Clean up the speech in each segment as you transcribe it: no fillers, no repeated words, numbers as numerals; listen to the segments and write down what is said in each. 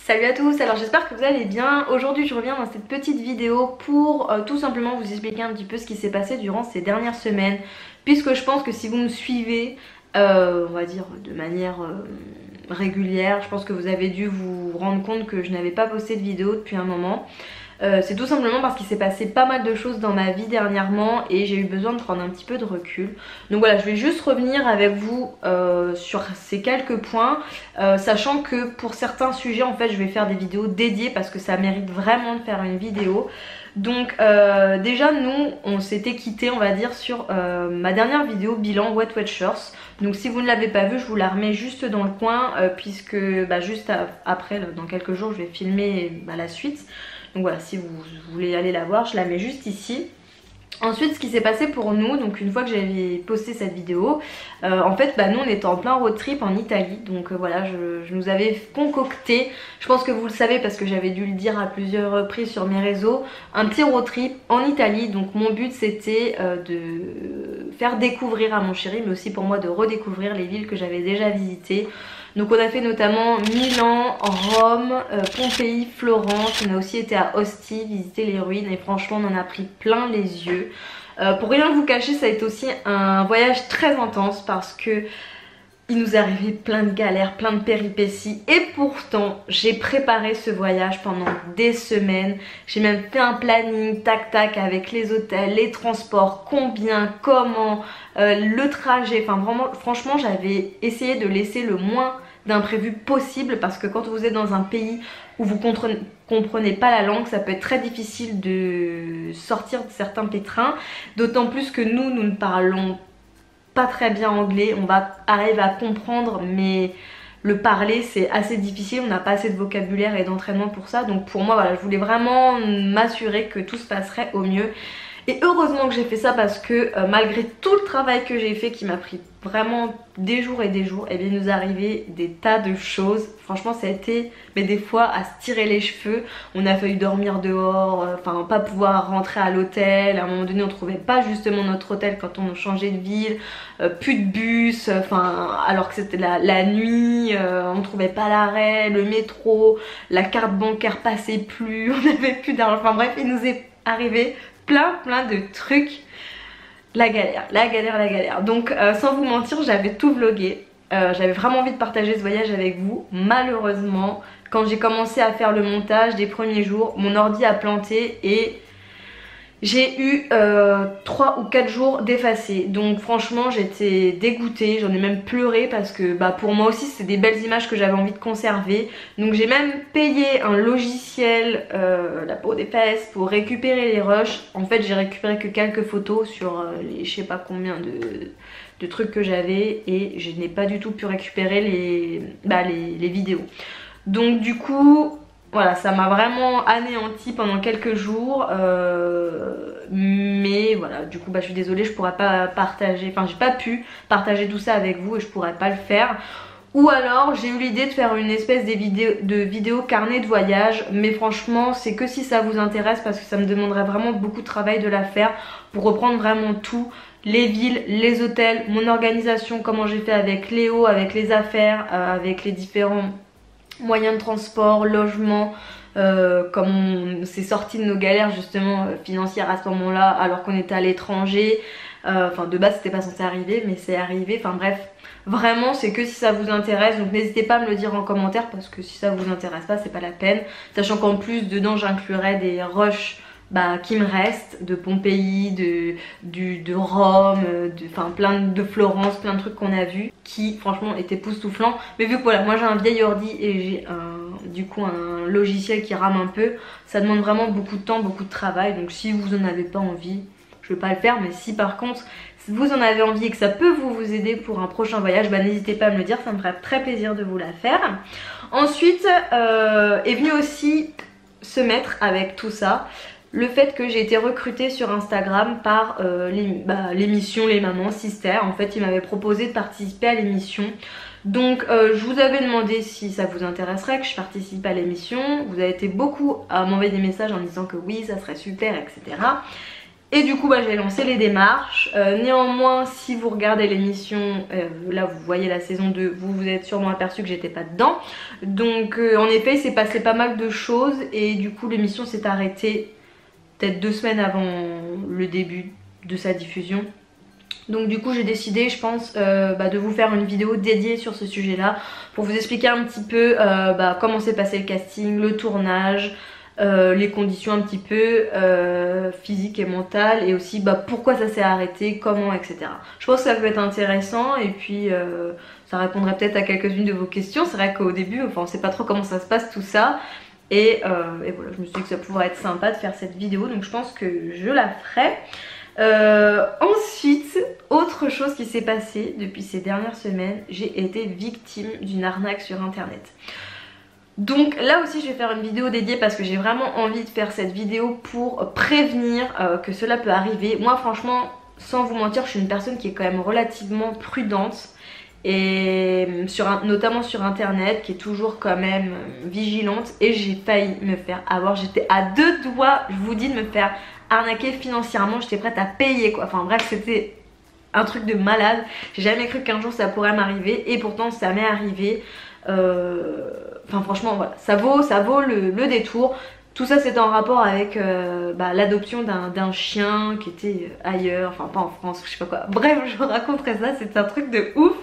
Salut à tous, alors j'espère que vous allez bien. Aujourd'hui je reviens dans cette petite vidéo pour tout simplement vous expliquer un petit peu ce qui s'est passé durant ces dernières semaines. Puisque je pense que si vous me suivez, on va dire de manière régulière, je pense que vous avez dû vous rendre compte que je n'avais pas posté de vidéo depuis un moment. C'est tout simplement parce qu'il s'est passé pas mal de choses dans ma vie dernièrement et j'ai eu besoin de prendre un petit peu de recul. Donc voilà, je vais juste revenir avec vous sur ces quelques points, sachant que pour certains sujets en fait je vais faire des vidéos dédiées parce que ça mérite vraiment de faire une vidéo. Donc déjà nous on s'était quitté on va dire sur ma dernière vidéo bilan Wet Watchers. Donc si vous ne l'avez pas vue, je vous la remets juste dans le coin puisque juste après là, dans quelques jours je vais filmer la suite. Donc voilà, si vous voulez aller la voir, je la mets juste ici. Ensuite, ce qui s'est passé pour nous, donc une fois que j'avais posté cette vidéo, en fait nous on était en plein road trip en Italie. Donc voilà, je nous avais concocté, je pense que vous le savez parce que j'avais dû le dire à plusieurs reprises sur mes réseaux, un petit road trip en Italie. Donc mon but c'était de faire découvrir à mon chéri, mais aussi pour moi de redécouvrir les villes que j'avais déjà visitées. Donc on a fait notamment Milan, Rome, Pompéi, Florence, on a aussi été à Ostie visiter les ruines et franchement on en a pris plein les yeux. Pour rien vous cacher, ça a été aussi un voyage très intense parce que il nous est arrivé plein de galères, plein de péripéties et pourtant j'ai préparé ce voyage pendant des semaines. J'ai même fait un planning tac tac avec les hôtels, les transports, combien, comment, le trajet. Enfin vraiment, franchement j'avais essayé de laisser le moins d'imprévus possible parce que quand vous êtes dans un pays où vous comprenez pas la langue, ça peut être très difficile de sortir de certains pétrins. D'autant plus que nous ne parlons pas très bien anglais, on va arriver à comprendre mais le parler c'est assez difficile, on n'a pas assez de vocabulaire et d'entraînement pour ça. Donc pour moi voilà, je voulais vraiment m'assurer que tout se passerait au mieux. Et heureusement que j'ai fait ça parce que malgré tout le travail que j'ai fait qui m'a pris vraiment des jours et des jours, et bien il nous est arrivé des tas de choses. Franchement ça a été mais des fois à se tirer les cheveux. On a failli dormir dehors, enfin pas pouvoir rentrer à l'hôtel. À un moment donné on trouvait pas justement notre hôtel quand on changeait de ville, plus de bus, alors que c'était la nuit, on trouvait pas l'arrêt, le métro, la carte bancaire passait plus, on n'avait plus d'argent. Enfin bref, il nous est arrivé plein de trucs. La galère. Donc sans vous mentir, j'avais tout vlogué. J'avais vraiment envie de partager ce voyage avec vous. Malheureusement, quand j'ai commencé à faire le montage des premiers jours, mon ordi a planté et j'ai eu 3 ou 4 jours d'effacé. Donc franchement j'étais dégoûtée, j'en ai même pleuré parce que pour moi aussi c'est des belles images que j'avais envie de conserver. Donc j'ai même payé un logiciel, la peau des fesses, pour récupérer les rushs. En fait j'ai récupéré que quelques photos sur les je sais pas combien de trucs que j'avais et je n'ai pas du tout pu récupérer les vidéos. Donc du coup voilà, ça m'a vraiment anéanti pendant quelques jours, mais voilà, du coup je suis désolée, je pourrais pas partager, j'ai pas pu partager tout ça avec vous et je pourrais pas le faire. Ou alors j'ai eu l'idée de faire une espèce de vidéo carnet de voyage, mais franchement c'est que si ça vous intéresse parce que ça me demanderait vraiment beaucoup de travail de la faire pour reprendre vraiment tout. Les villes, les hôtels, mon organisation, comment j'ai fait avec Léo, avec les affaires, avec les différents moyens de transport, logement, comme on s'est sorti de nos galères justement financières à ce moment là alors qu'on était à l'étranger. De base c'était pas censé arriver mais c'est arrivé, bref, vraiment c'est que si ça vous intéresse. Donc n'hésitez pas à me le dire en commentaire parce que si ça vous intéresse pas c'est pas la peine, sachant qu'en plus dedans j'inclurai des rushs qui me restent de Pompéi, de Rome, plein de Florence, plein de trucs qu'on a vus qui franchement étaient époustouflants. Mais vu que voilà, moi j'ai un vieil ordi et j'ai un logiciel qui rame un peu, ça demande vraiment beaucoup de temps, beaucoup de travail. Donc si vous en avez pas envie, je vais pas le faire. Mais si par contre vous en avez envie et que ça peut vous aider pour un prochain voyage, n'hésitez pas à me le dire, ça me ferait très plaisir de vous la faire. Ensuite est venu aussi se mettre avec tout ça le fait que j'ai été recrutée sur Instagram par l'émission Les Mamans Sister. En fait, ils m'avaient proposé de participer à l'émission. Donc je vous avais demandé si ça vous intéresserait que je participe à l'émission. Vous avez été beaucoup à m'envoyer des messages en disant que oui, ça serait super, etc. Et du coup j'ai lancé les démarches. Néanmoins si vous regardez l'émission, là vous voyez la saison 2, vous vous êtes sûrement aperçu que j'étais pas dedans. Donc en effet il s'est passé pas mal de choses et du coup l'émission s'est arrêtée peut-être 2 semaines avant le début de sa diffusion. Donc du coup j'ai décidé je pense de vous faire une vidéo dédiée sur ce sujet là pour vous expliquer un petit peu comment s'est passé le casting, le tournage, les conditions un petit peu physiques et mentales et aussi pourquoi ça s'est arrêté, comment, etc. Je pense que ça peut être intéressant et puis ça répondrait peut-être à quelques-unes de vos questions. C'est vrai qu'au début on sait pas trop comment ça se passe tout ça et voilà, je me suis dit que ça pourrait être sympa de faire cette vidéo donc je pense que je la ferai. Ensuite, autre chose qui s'est passé depuis ces dernières semaines, j'ai été victime d'une arnaque sur internet. Donc là aussi je vais faire une vidéo dédiée parce que j'ai vraiment envie de faire cette vidéo pour prévenir que cela peut arriver. Moi franchement, sans vous mentir, je suis une personne qui est quand même relativement prudente et notamment sur internet, qui est toujours quand même vigilante et j'ai failli me faire avoir. J'étais à 2 doigts, je vous dis, de me faire arnaquer financièrement. J'étais prête à payer quoi, enfin bref c'était un truc de malade. J'ai jamais cru qu'un jour ça pourrait m'arriver et pourtant ça m'est arrivé. Enfin franchement voilà, ça vaut le détour. Tout ça c'était en rapport avec l'adoption d'un chien qui était ailleurs, enfin pas en France, je sais pas quoi. Bref, je vous raconterai ça, c'est un truc de ouf.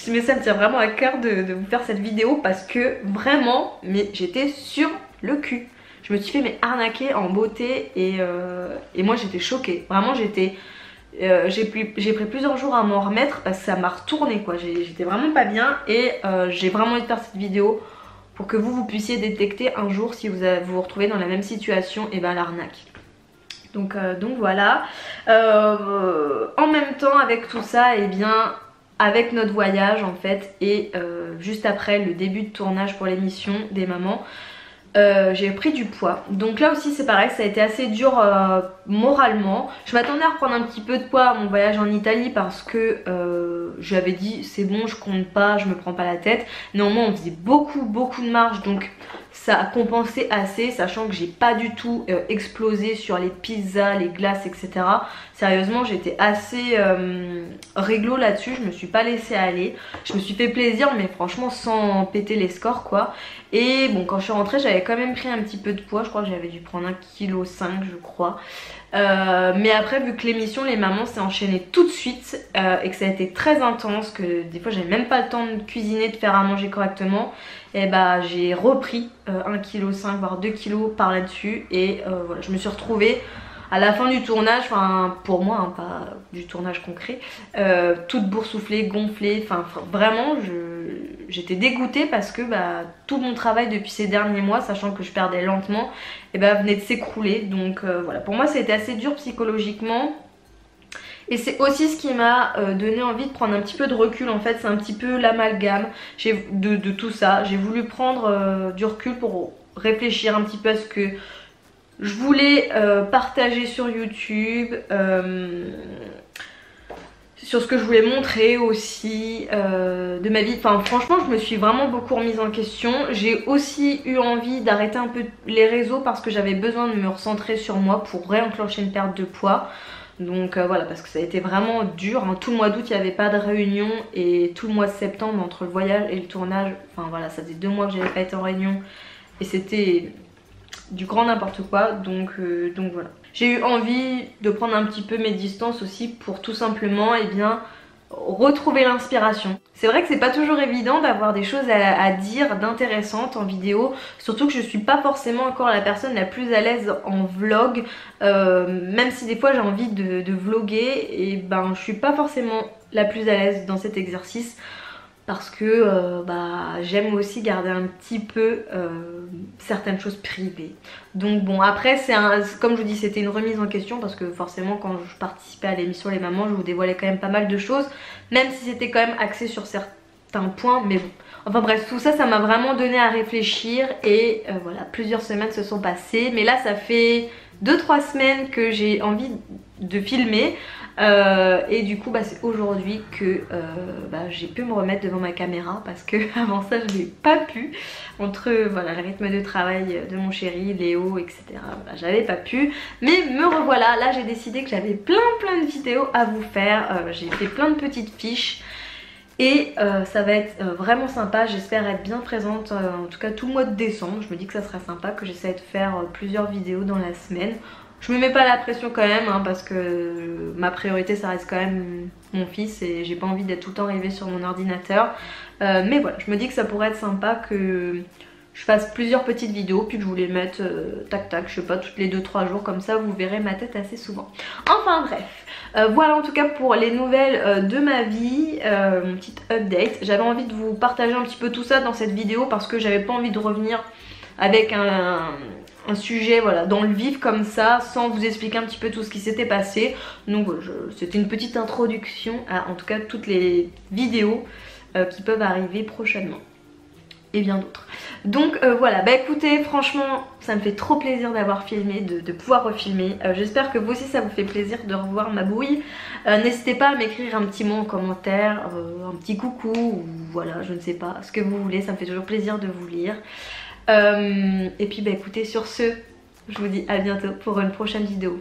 Mais ça me tient vraiment à cœur de vous faire cette vidéo parce que vraiment, mais j'étais sur le cul. Je me suis fait arnaquer en beauté et moi j'étais choquée. Vraiment j'ai pris plusieurs jours à m'en remettre parce que ça m'a retourné quoi. J'étais vraiment pas bien et j'ai vraiment envie de faire cette vidéo pour que vous puissiez détecter un jour si vous vous retrouvez dans la même situation et l'arnaque. Donc voilà. En même temps avec tout ça, et bien avec notre voyage en fait et juste après le début de tournage pour l'émission des mamans, j'ai pris du poids. Donc là aussi c'est pareil, ça a été assez dur moralement. Je m'attendais à reprendre un petit peu de poids à mon voyage en Italie parce que j'avais dit c'est bon, je compte pas, je me prends pas la tête. Néanmoins on faisait beaucoup de marche donc ça a compensé assez, sachant que j'ai pas du tout explosé sur les pizzas, les glaces, etc. Sérieusement j'étais assez réglo là-dessus, je me suis pas laissée aller. Je me suis fait plaisir mais franchement sans péter les scores quoi. Et bon quand je suis rentrée j'avais quand même pris un petit peu de poids, je crois que j'avais dû prendre 1,5 kg je crois. Mais après vu que l'émission les mamans s'est enchaînée tout de suite et que ça a été très intense, que des fois j'avais même pas le temps de cuisiner, de faire à manger correctement, et j'ai repris 1,5 kg voire 2 kg par là-dessus et voilà, je me suis retrouvée à la fin du tournage, enfin pour moi hein, pas du tournage concret, toute boursouflée, gonflée, enfin vraiment j'étais dégoûtée parce que tout mon travail depuis ces derniers mois, sachant que je perdais lentement, venait de s'écrouler. Donc voilà, pour moi c'était assez dur psychologiquement. Et c'est aussi ce qui m'a donné envie de prendre un petit peu de recul. En fait c'est un petit peu l'amalgame de tout ça. J'ai voulu prendre du recul pour réfléchir un petit peu à ce que je voulais partager sur YouTube, sur ce que je voulais montrer aussi de ma vie. Enfin franchement je me suis vraiment beaucoup remise en question. J'ai aussi eu envie d'arrêter un peu les réseaux parce que j'avais besoin de me recentrer sur moi pour réenclencher une perte de poids. Donc voilà, parce que ça a été vraiment dur hein. Tout le mois d'août il n'y avait pas de réunion et tout le mois de septembre entre le voyage et le tournage, enfin voilà, ça faisait 2 mois que j'avais pas été en réunion et c'était du grand n'importe quoi. Donc voilà, j'ai eu envie de prendre un petit peu mes distances aussi pour tout simplement retrouver l'inspiration. C'est vrai que c'est pas toujours évident d'avoir des choses à dire d'intéressantes en vidéo, surtout que je suis pas forcément encore la personne la plus à l'aise en vlog, même si des fois j'ai envie de vlogger et je suis pas forcément la plus à l'aise dans cet exercice parce que j'aime aussi garder un petit peu certaines choses privées. Donc bon, après comme je vous dis, c'était une remise en question parce que forcément quand je participais à l'émission Les Mamans je vous dévoilais quand même pas mal de choses, même si c'était quand même axé sur certains points, mais bon. Enfin bref, tout ça, ça m'a vraiment donné à réfléchir et voilà, plusieurs semaines se sont passées, mais là ça fait 2-3 semaines que j'ai envie de filmer. Et du coup bah, c'est aujourd'hui que j'ai pu me remettre devant ma caméra parce que avant ça je n'ai pas pu, entre voilà, le rythme de travail de mon chéri, Léo, etc. Voilà, j'avais pas pu, mais me revoilà. Là j'ai décidé que j'avais plein de vidéos à vous faire. J'ai fait plein de petites fiches et ça va être vraiment sympa. J'espère être bien présente en tout cas tout le mois de décembre. Je me dis que ça sera sympa, que j'essaie de faire plusieurs vidéos dans la semaine. Je me mets pas la pression quand même hein, parce que ma priorité ça reste quand même mon fils et j'ai pas envie d'être tout le temps rivée sur mon ordinateur. Mais voilà, je me dis que ça pourrait être sympa que je fasse plusieurs petites vidéos puis que je vous les mette tac tac, je sais pas, toutes les 2-3 jours, comme ça vous verrez ma tête assez souvent. Enfin bref, voilà en tout cas pour les nouvelles de ma vie, mon petit update. J'avais envie de vous partager un petit peu tout ça dans cette vidéo parce que j'avais pas envie de revenir avec un sujet voilà, dans le vif comme ça sans vous expliquer un petit peu tout ce qui s'était passé. Donc c'était une petite introduction à en tout cas toutes les vidéos qui peuvent arriver prochainement et bien d'autres. Donc voilà, bah écoutez, franchement ça me fait trop plaisir d'avoir filmé, de pouvoir refilmer. J'espère que vous aussi ça vous fait plaisir de revoir ma bouille. N'hésitez pas à m'écrire un petit mot en commentaire, un petit coucou ou voilà, je ne sais pas, ce que vous voulez, ça me fait toujours plaisir de vous lire. Et puis bah écoutez, sur ce, je vous dis à bientôt pour une prochaine vidéo.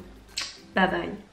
Bye bye.